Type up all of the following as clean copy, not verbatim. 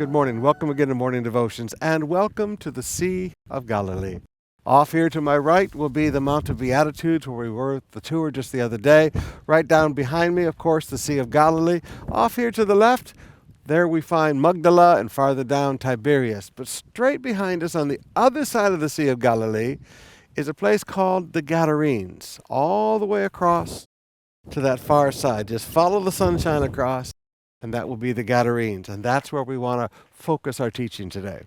Good morning. Welcome again to Morning Devotions, and welcome to the Sea of Galilee. Off here to my right will be the Mount of Beatitudes, where we were the tour just the other day. Right down behind me, of course, the Sea of Galilee. Off here to the left, there we find Magdala, and farther down, Tiberias. But straight behind us on the other side of the Sea of Galilee is a place called the Gadarenes, all the way across to that far side. Just follow the sunshine across, and that will be the Gadarenes. And that's where we want to focus our teaching today.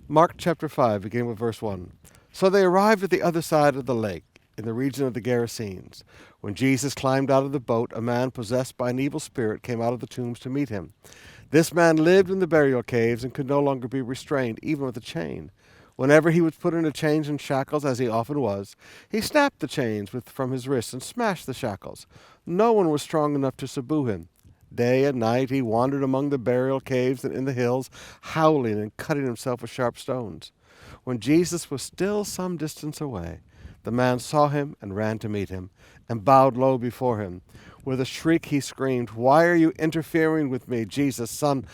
Mark chapter 5, beginning with verse 1. So they arrived at the other side of the lake, in the region of the Gerasenes. When Jesus climbed out of the boat, a man possessed by an evil spirit came out of the tombs to meet him. This man lived in the burial caves and could no longer be restrained, even with a chain. Whenever he was put into chains and shackles, as he often was, he snapped the chains from his wrists and smashed the shackles. No one was strong enough to subdue him. Day and night he wandered among the burial caves and in the hills, howling and cutting himself with sharp stones. When Jesus was still some distance away, the man saw him and ran to meet him and bowed low before him. With a shriek he screamed, "Why are you interfering with me, Jesus, Son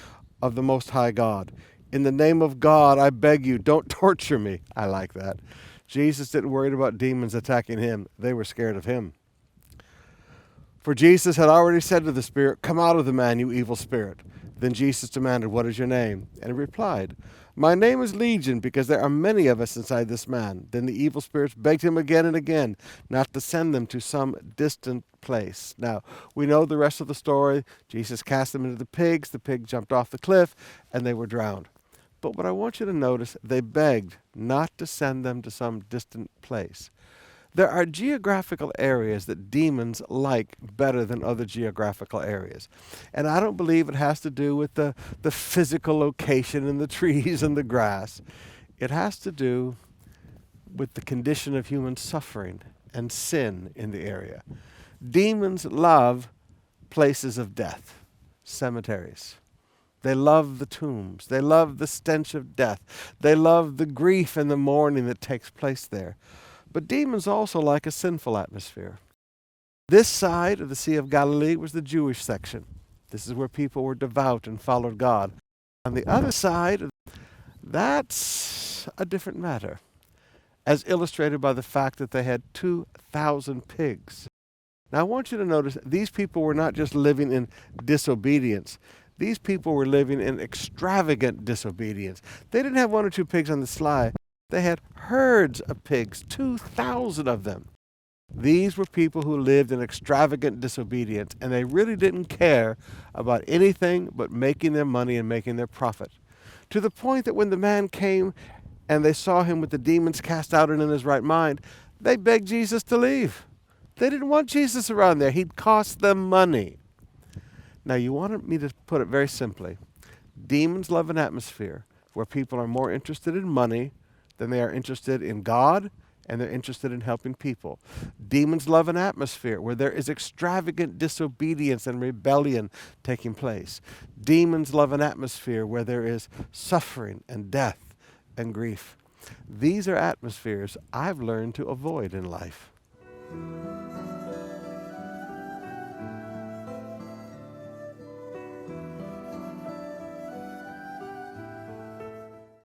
of the Most High God? In the name of God, I beg you, don't torture me." I like that. Jesus didn't worry about demons attacking him. They were scared of him. For Jesus had already said to the spirit, "Come out of the man, you evil spirit." Then Jesus demanded, "What is your name?" And he replied, "My name is Legion, because there are many of us inside this man." Then the evil spirits begged him again and again not to send them to some distant place. Now, we know the rest of the story. Jesus cast them into the pigs jumped off the cliff, and they were drowned. But what I want you to notice, they begged not to send them to some distant place. There are geographical areas that demons like better than other geographical areas. And I don't believe it has to do with the physical location and the trees and the grass. It has to do with the condition of human suffering and sin in the area. Demons love places of death, cemeteries. They love the tombs. They love the stench of death. They love the grief and the mourning that takes place there. But demons also like a sinful atmosphere. This side of the Sea of Galilee was the Jewish section. This is where people were devout and followed God. On the other side, that's a different matter, as illustrated by the fact that they had 2,000 pigs. Now I want you to notice these people were not just living in disobedience. These people were living in extravagant disobedience. They didn't have one or two pigs on the sly. They had herds of pigs, 2,000 of them. These were people who lived in extravagant disobedience, and they really didn't care about anything but making their money and making their profit. To the point that when the man came and they saw him with the demons cast out and in his right mind, they begged Jesus to leave. They didn't want Jesus around there. He'd cost them money. Now, you wanted me to put it very simply. Demons love an atmosphere where people are more interested in money than they are interested in God, and they're interested in helping people. Demons love an atmosphere where there is extravagant disobedience and rebellion taking place. Demons love an atmosphere where there is suffering and death and grief. These are atmospheres I've learned to avoid in life.